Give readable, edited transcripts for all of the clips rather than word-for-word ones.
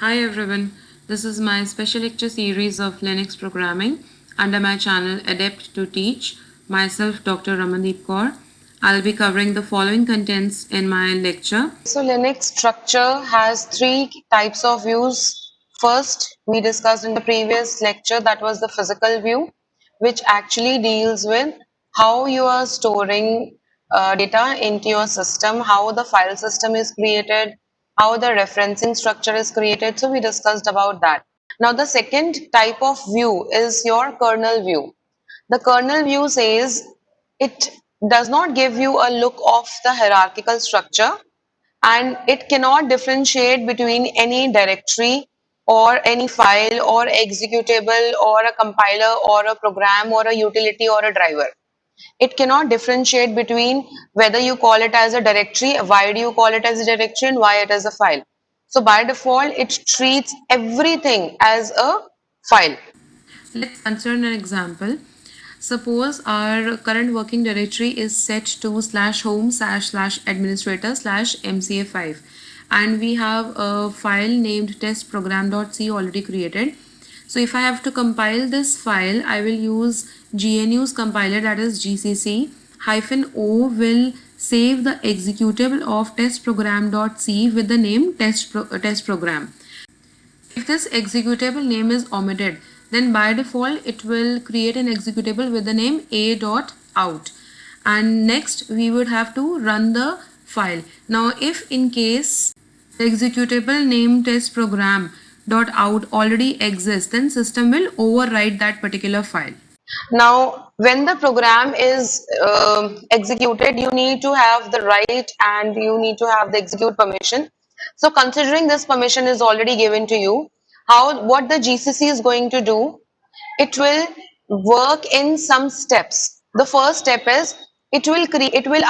Hi everyone, this is my special lecture series of Linux programming under my channel Adept to Teach. Myself, Dr. Ramandeep Kaur. I'll be covering the following contents in my lecture. So Linux structure has three types of views. First, we discussed in the previous lecture, that was the physical view, which actually deals with how you are storing data into your system, how the file system is created, how the referencing structure is created. So we discussed about that. Now the second type of view is your kernel view. The kernel view says it does not give you a look of the hierarchical structure, and it cannot differentiate between any directory or any file or executable or a compiler or a program or a utility or a driver. It cannot differentiate between whether you call it as a directory, why do you call it as a directory, and why it is a file. So by default, it treats everything as a file. Let's consider an example. Suppose our current working directory is set to /home//administrator/mca5 and we have a file named testprogram.c already created. So if I have to compile this file, I will use GNU's compiler, that is GCC -o will save the executable of testprogram.c with the name test program. If this executable name is omitted, then by default it will create an executable with the name a.out, and next we would have to run the file. Now if in case the executable name test program dot out already exists, then system will overwrite that particular file. Now, when the program is executed, you need to have the right and you need to have the execute permission. So, considering this permission is already given to you, what the GCC is going to do, it will work in some steps. The first step is it will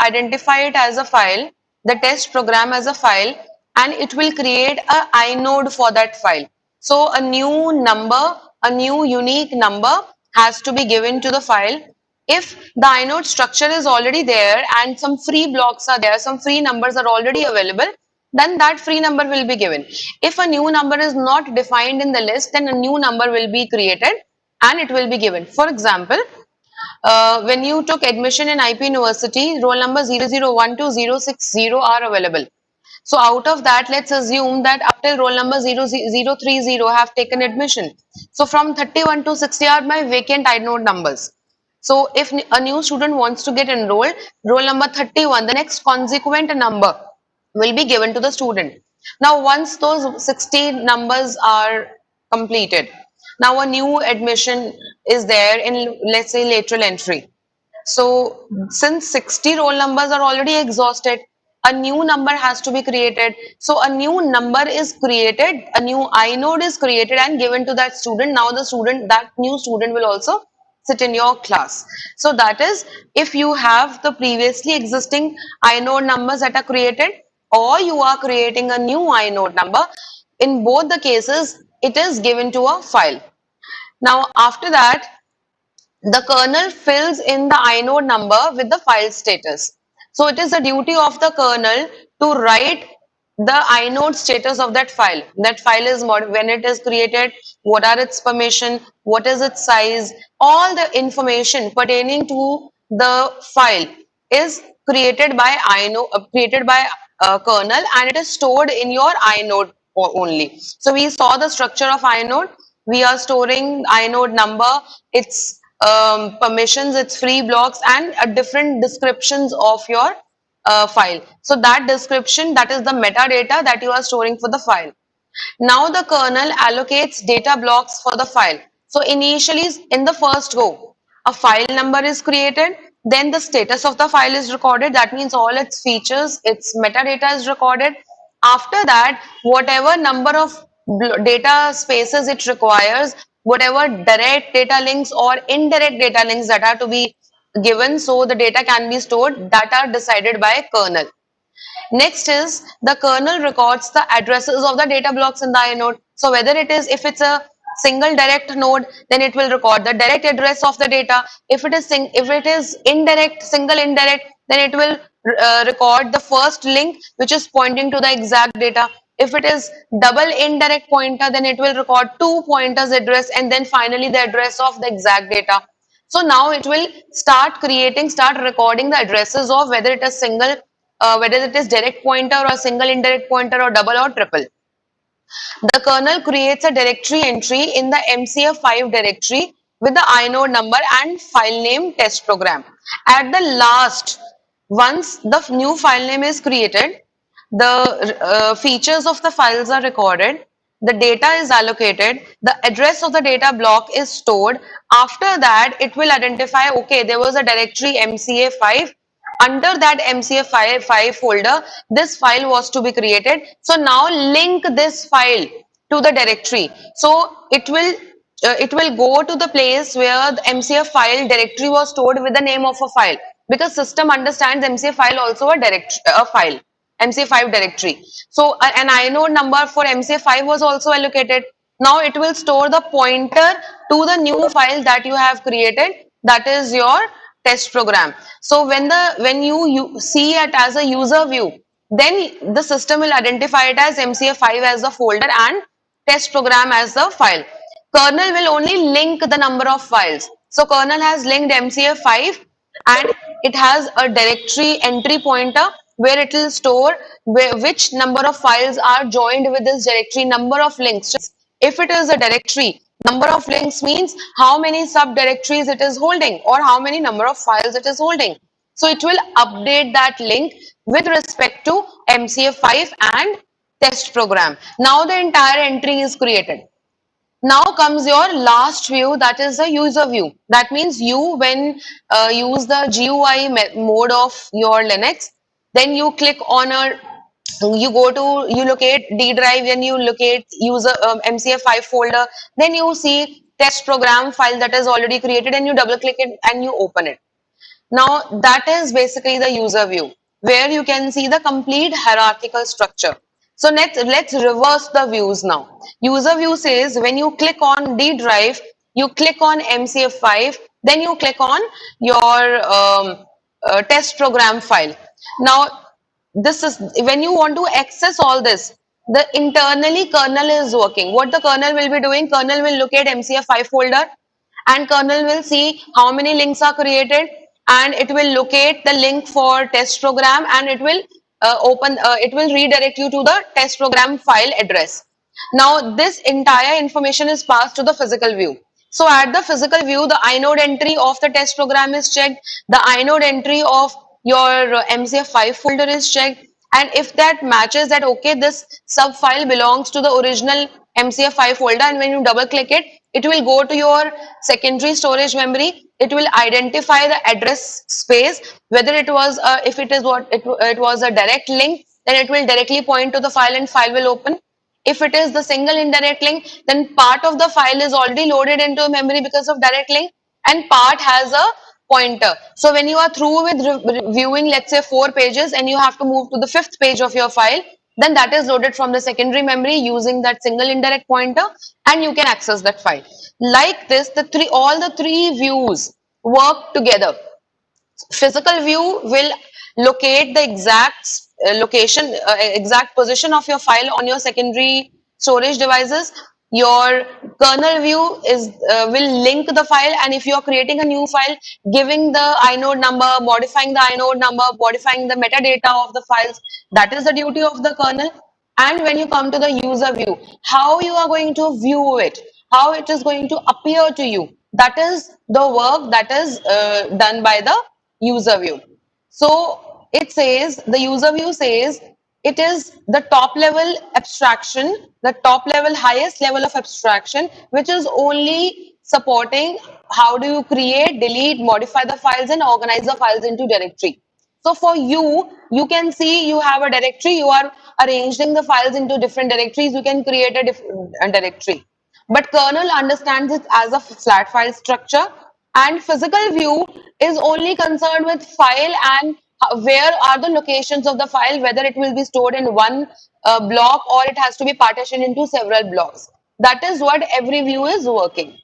identify it as a file, the test program as a file, and it will create a inode for that file. So a new number, a new unique number has to be given to the file. If the inode structure is already there and some free blocks are there, some free numbers are already available, then that free number will be given. If a new number is not defined in the list, then a new number will be created and it will be given. For example, when you took admission in IP University, roll number 0012 are available. So out of that, let's assume that up till roll number 0030 have taken admission. So from 31 to 60 are my vacant inode numbers. So if a new student wants to get enrolled, roll number 31, the next consequent number will be given to the student. Now once those 60 numbers are completed, now a new admission is there in, let's say, lateral entry. So since 60 roll numbers are already exhausted, a new number has to be created. So a new number is created, a new inode is created and given to that student. Now that new student will also sit in your class. So that is, if you have the previously existing inode numbers that are created, or you are creating a new inode number, in both the cases, it is given to a file. Now after that, the kernel fills in the inode number with the file status. So it is the duty of the kernel to write the inode status of that file. That file is when it is created, what are its permission, what is its size, all the information pertaining to the file is created by kernel, and it is stored in your inode only. So we saw the structure of inode. We are storing inode number, its permissions, its free blocks, and different descriptions of your file. So that description, that is the metadata that you are storing for the file. Now the kernel allocates data blocks for the file. So initially, in the first go, a file number is created, then the status of the file is recorded. That means all its features, its metadata is recorded. After that, whatever number of data spaces it requires, whatever direct data links or indirect data links that are to be given so the data can be stored, that are decided by kernel. Next is the kernel records the addresses of the data blocks in the inode. So whether it is, if it's a single direct node, then it will record the direct address of the data. If it is indirect, single indirect, then it will record the first link which is pointing to the exact data. If it is double indirect pointer, then it will record two pointers address and then finally the address of the exact data. So now it will start recording the addresses of whether it is whether it is direct pointer or single indirect pointer or double or triple. The kernel creates a directory entry in the MCF5 directory with the inode number and file name test program. At the last, once the new file name is created, the features of the files are recorded, the data is allocated, the address of the data block is stored. After that, it will identify, okay, there was a directory MCA5. Under that MCA5 folder, this file was to be created. So now link this file to the directory. So it will go to the place where the MCF file directory was stored with the name of a file, because system understands MCF file also a file, MCF5 directory. So an inode number for MCF5 was also allocated. Now it will store the pointer to the new file that you have created, that is your test program. So when you see it as a user view, then the system will identify it as MCF5 as the folder and test program as the file. Kernel will only link the number of files. So kernel has linked MCF5 and it has a directory entry pointer where it will store which number of files are joined with this directory, number of links. If it is a directory, number of links means how many subdirectories it is holding or how many number of files it is holding. So it will update that link with respect to MCF5 and test program. Now the entire entry is created. Now comes your last view, that is the user view. That means you, when use the GUI mode of your Linux, then you click on you locate D drive, then you locate user MCF5 folder, then you see test program file that is already created and you double click it and you open it. Now that is basically the user view, where you can see the complete hierarchical structure. So let's reverse the views now. User view says when you click on D drive, you click on MCF5, then you click on your test program file. Now this is when you want to access all this, the internally kernel is working. What the kernel will be doing, kernel will look at MCF5 folder and kernel will see how many links are created and it will locate the link for test program and it will it will redirect you to the test program file address. Now this entire information is passed to the physical view. So at the physical view, the inode entry of the test program is checked, the inode entry of your MCF5 folder is checked, and if that matches that, okay, this sub file belongs to the original MCF5 folder, and when you double click it, it will go to your secondary storage memory. It will identify the address space, whether it was if it is it was a direct link, then it will directly point to the file and file will open. If it is the single indirect link, then part of the file is already loaded into memory because of direct link and part has a pointer. So when you are through with reviewing, let's say 4 pages, and you have to move to the 5th page of your file, then that is loaded from the secondary memory using that single indirect pointer and you can access that file. Like this, all the three views work together. Physical view will locate the exact position of your file on your secondary storage devices. Your kernel view is will link the file, and if you are creating a new file, giving the inode number, modifying the inode number, modifying the metadata of the files, that is the duty of the kernel. And when you come to the user view, how you are going to view it, how it is going to appear to you, that is the work that is done by the user view. So it says, the user view says it is the top level abstraction, the top level, highest level of abstraction, which is only supporting how do you create, delete, modify the files and organize the files into directory. So for you, you can see you have a directory, you are arranging the files into different directories, you can create a different directory. But kernel understands it as a flat file structure, and physical view is only concerned with file and where are the locations of the file, whether it will be stored in one block or it has to be partitioned into several blocks. That is what every view is working.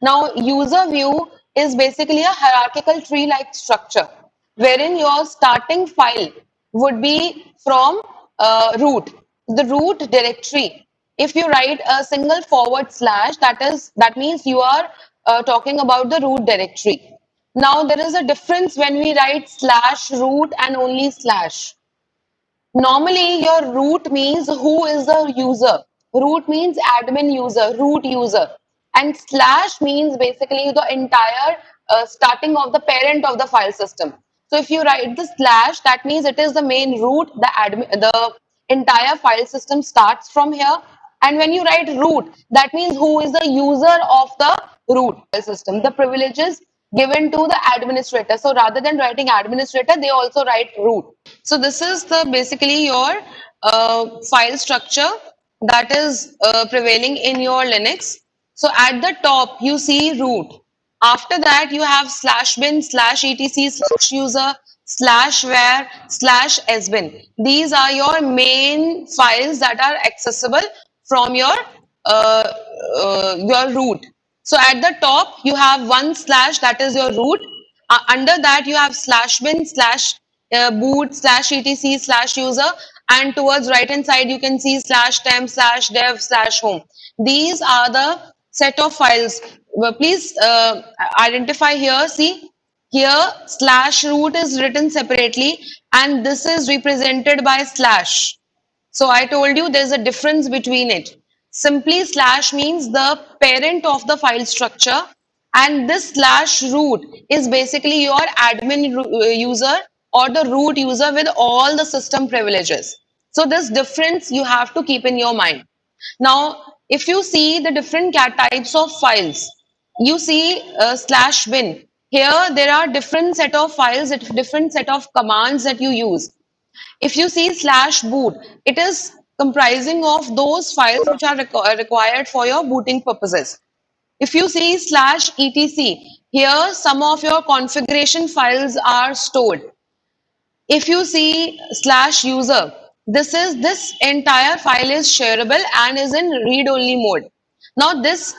Now, user view is basically a hierarchical tree-like structure wherein your starting file would be from root. the root directory. If you write a single forward slash, that means you are talking about the root directory. Now there is a difference when we write slash root and only slash. Normally, your root means who is the user. Root means admin user, root user. And slash means basically the entire starting of the parent of the file system. So if you write the slash, that means it is the main root, the entire file system starts from here. And when you write root, that means who is the user of the root file system, the privileges given to the administrator. So rather than writing administrator, they also write root. So this is the basically your file structure that is prevailing in your Linux. So at the top you see root. After that you have slash bin, slash etc, slash user, slash where, slash sbin. These are your main files that are accessible from your root. So at the top you have one slash, that is your root. Under that you have slash bin, slash boot, slash etc, slash user, and towards right hand side you can see slash temp, slash dev, slash home. These are the set of files. Please identify here. See here slash root is written separately and this is represented by slash. So I told you there's a difference between it. Simply slash means the parent of the file structure, and this slash root is basically your admin user or the root user with all the system privileges. So this difference you have to keep in your mind. Now, if you see the different types of files, you see slash bin. Here there are different set of files, different set of commands that you use. If you see slash boot, it is comprising of those files which are required for your booting purposes. If you see slash etc, here some of your configuration files are stored. If you see slash user, this entire file is shareable and is in read-only mode. Now this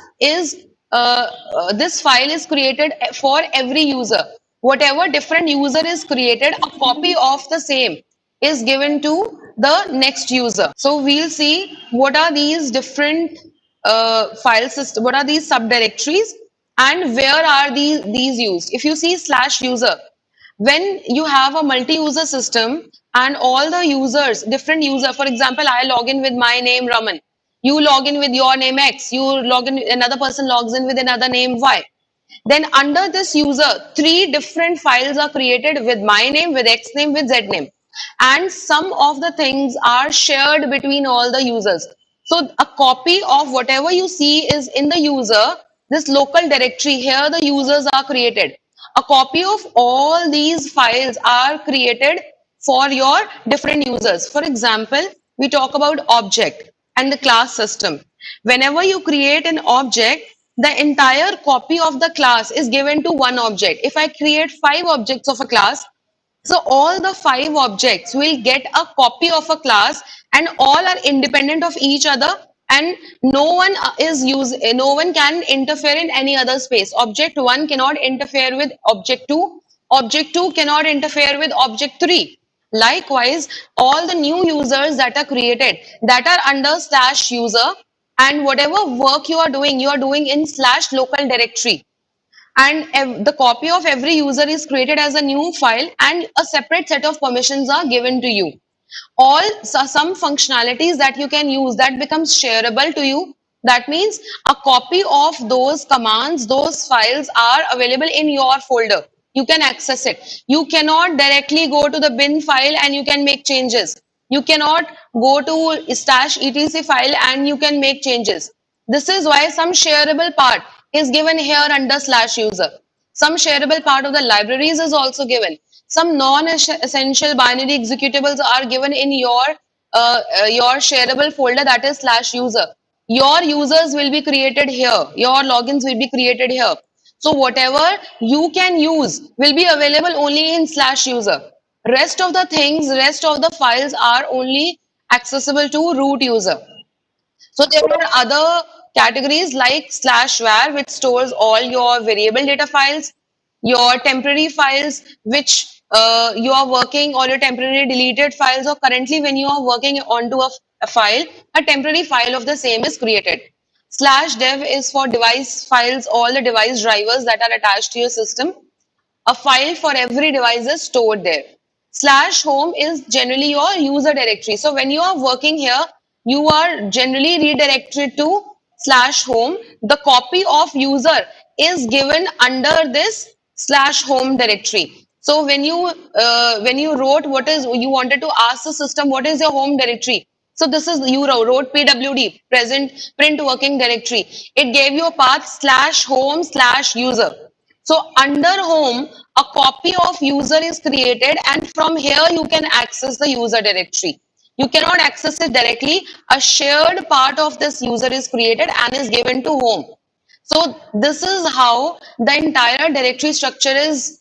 file is created for every user. Whatever different user is created, a copy of the same is given to the next user. So we'll see what are these different file system, what are these subdirectories, and where are these used. If you see slash user, when you have a multi-user system and all the users, different user, for example, I log in with my name Raman, you log in with your name X, you log in, another person logs in with another name Y. Then under this user, three different files are created with my name, with X name, with Z name. And some of the things are shared between all the users. So a copy of whatever you see is in the user, this local directory, here the users are created. A copy of all these files are created for your different users. For example, we talk about object and the class system. Whenever you create an object, the entire copy of the class is given to one object. If I create 5 objects of a class, so all the 5 objects will get a copy of a class and all are independent of each other, and no one can interfere in any other space. Object 1 cannot interfere with object 2. Object 2 cannot interfere with object 3. Likewise, all the new users that are created, that are under slash user, and whatever work you are doing in slash local directory, and the copy of every user is created as a new file and a separate set of permissions are given to you. Some functionalities that you can use that becomes shareable to you. That means a copy of those commands, those files are available in your folder. You can access it. You cannot directly go to the bin file and you can make changes. You cannot go to stash etc file and you can make changes. This is why some shareable part is given here under slash user. Some shareable part of the libraries is also given. Some non-essential binary executables are given in your shareable folder, that is slash user. Your users will be created here. Your logins will be created here. So whatever you can use will be available only in slash user. Rest of the things, rest of the files are only accessible to root user. So there are other categories like slash var, which stores all your variable data files, your temporary files, which you are working, or your temporary deleted files, or currently when you are working onto file, a temporary file of the same is created. Slash dev is for device files, all the device drivers that are attached to your system. A file for every device is stored there. Slash home is generally your user directory. So when you are working here, you are generally redirected to slash home. The copy of user is given under this slash home directory. So when you wrote what is you wanted to ask the system what is your home directory. So this is you wrote pwd present print working directory. It gave you a path slash home slash user. So under home, a copy of user is created and from here you can access the user directory. You cannot access it directly. A shared part of this user is created and is given to home. So this is how the entire directory structure is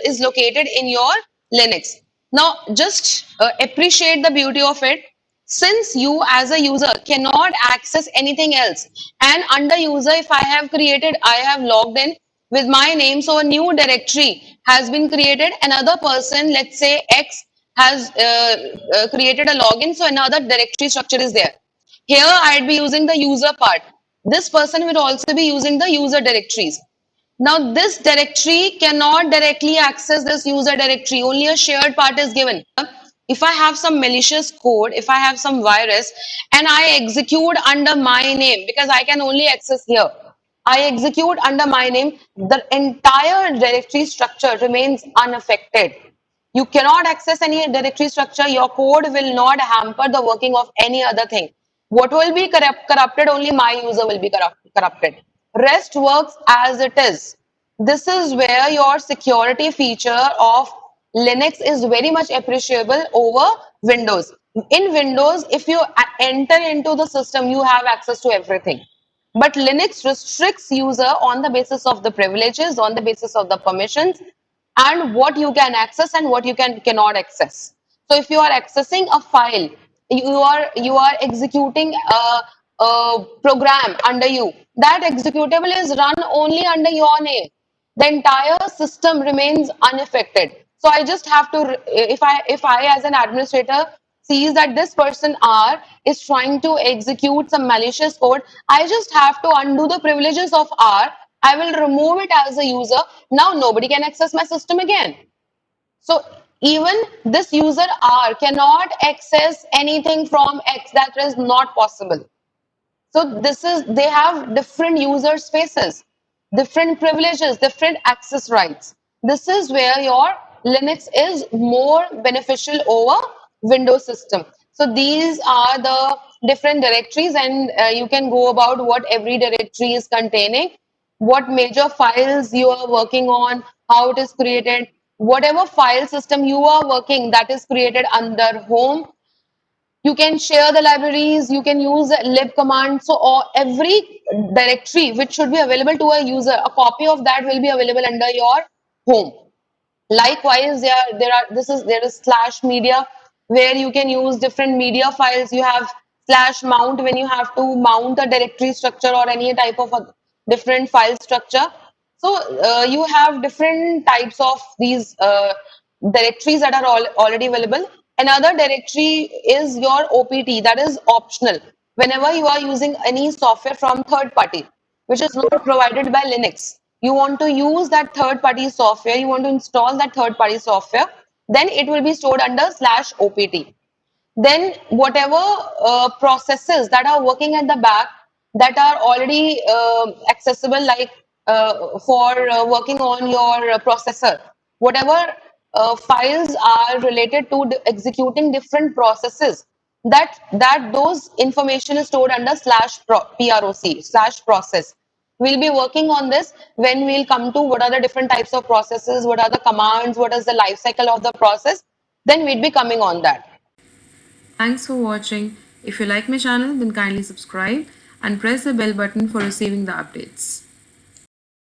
is located in your Linux. Now just appreciate the beauty of it. Since you as a user cannot access anything else, and under user, if I have logged in with my name, so a new directory has been created. Another person, let's say X, has created a login, so another directory structure is there. Here I'd be using the user part. This person will also be using the user directories. Now this directory cannot directly access this user directory. Only a shared part is given. If I have some malicious code, if I have some virus and I execute under my name, because I can only access here, I execute under my name, the entire directory structure remains unaffected. You cannot access any directory structure. Your code will not hamper the working of any other thing. What will be corrupted? Only my user will be corrupted. Rest works as it is. This is where your security feature of Linux is very much appreciable over Windows. In Windows, if you enter into the system, you have access to everything. But Linux restricts user on the basis of the privileges, on the basis of the permissions, and what you can access and what you cannot access. So if you are accessing a file, you are executing a program under you. That executable is run only under your name. The entire system remains unaffected. So I just have to, if I as an administrator sees that this person R is trying to execute some malicious code, I just have to undo the privileges of R. I will remove it as a user. Now nobody can access my system again. So even this user R cannot access anything from X. That is not possible. So they have different user spaces, different privileges, different access rights. This is where your Linux is more beneficial over Windows system. So these are the different directories, and you can go about what every directory is containing, what major files you are working on, how it is created, whatever file system you are working, that is created under home. You can share the libraries, you can use lib command. So every directory which should be available to a user, a copy of that will be available under your home. Likewise, there is slash media, where you can use different media files. You have slash mount when you have to mount a directory structure or any type of a different file structure. So you have different types of these directories that are already available. Another directory is your OPT, that is optional. Whenever you are using any software from third party, which is not provided by Linux, you want to use that third party software, you want to install that third party software, then it will be stored under slash OPT. Then whatever processes that are working at the back that are already accessible, like for working on your processor, whatever files are related to executing different processes, that those information is stored under slash PROC slash process. We'll be working on this when we'll come to what are the different types of processes, what are the commands, what is the life cycle of the process, then we'd be coming on that. Thanks for watching. If you like my channel, then kindly subscribe and press the bell button for receiving the updates.